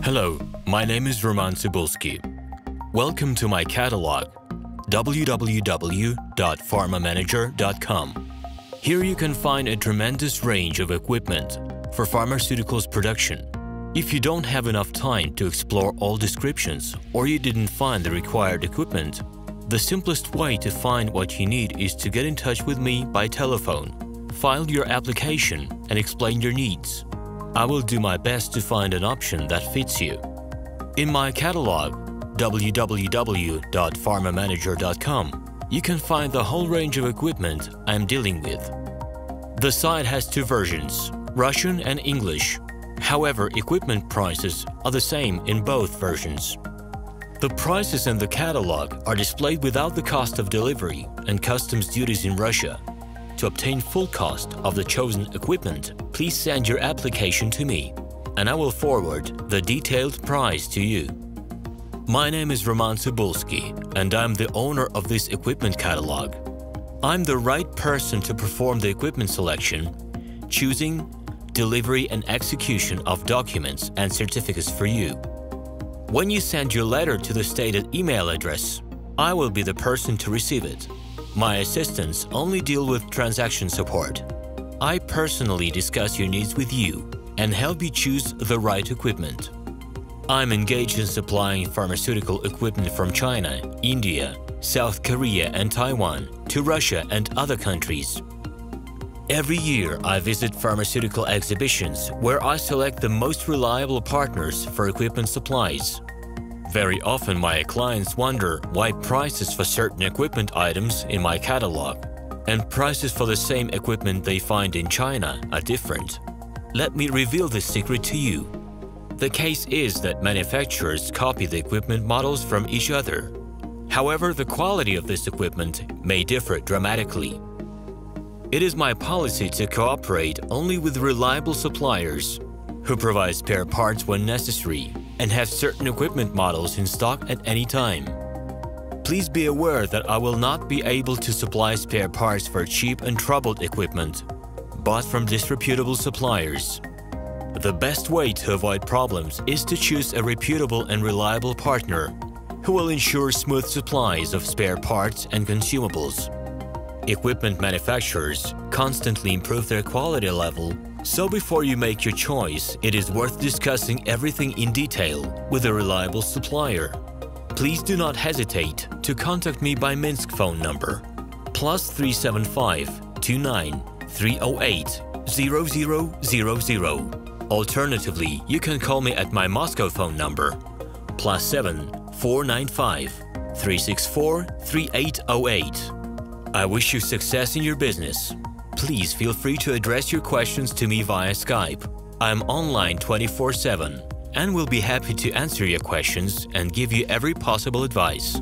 Hello, my name is RomanTsibulsky. Welcome to my catalog, www.pharmamanager.com. Here you can find a tremendous range of equipment for pharmaceuticals production. If you don't have enough time to explore all descriptions or you didn't find the required equipment, the simplest way to find what you need is to get in touch with me by telephone, file your application, and explain your needs. I will do my best to find an option that fits you. In my catalog, www.pharmamanager.com, you can find the whole range of equipment I am dealing with. The site has two versions, Russian and English. However, equipment prices are the same in both versions. The prices in the catalog are displayed without the cost of delivery and customs duties in Russia. To obtain full cost of the chosen equipment, please send your application to me, and I will forward the detailed price to you. My name is RomanTsibulsky, and I'm the owner of this equipment catalog. I'm the right person to perform the equipment selection, choosing, delivery and execution of documents and certificates for you. When you send your letter to the stated email address, I will be the person to receive it. My assistants only deal with transaction support. I personally discuss your needs with you and help you choose the right equipment. I'm engaged in supplying pharmaceutical equipment from China, India, South Korea and Taiwan to Russia and other countries. Every year, I visit pharmaceutical exhibitions where I select the most reliable partners for equipment supplies. Very often, my clients wonder why prices for certain equipment items in my catalog and prices for the same equipment they find in China are different. Let me reveal this secret to you. The case is that manufacturers copy the equipment models from each other. However, the quality of this equipment may differ dramatically. It is my policy to cooperate only with reliable suppliers who provide spare parts when necessary and have certain equipment models in stock at any time. Please be aware that I will not be able to supply spare parts for cheap and troubled equipment bought from disreputable suppliers. The best way to avoid problems is to choose a reputable and reliable partner who will ensure smooth supplies of spare parts and consumables. Equipment manufacturers constantly improve their quality level, so before you make your choice, it is worth discussing everything in detail with a reliable supplier. Please do not hesitate to contact me by Minsk phone number +375 29 308 0000. Alternatively, you can call me at my Moscow phone number +7 495 364 3808. I wish you success in your business. Please feel free to address your questions to me via Skype. I am online 24/7 and will be happy to answer your questions and give you every possible advice.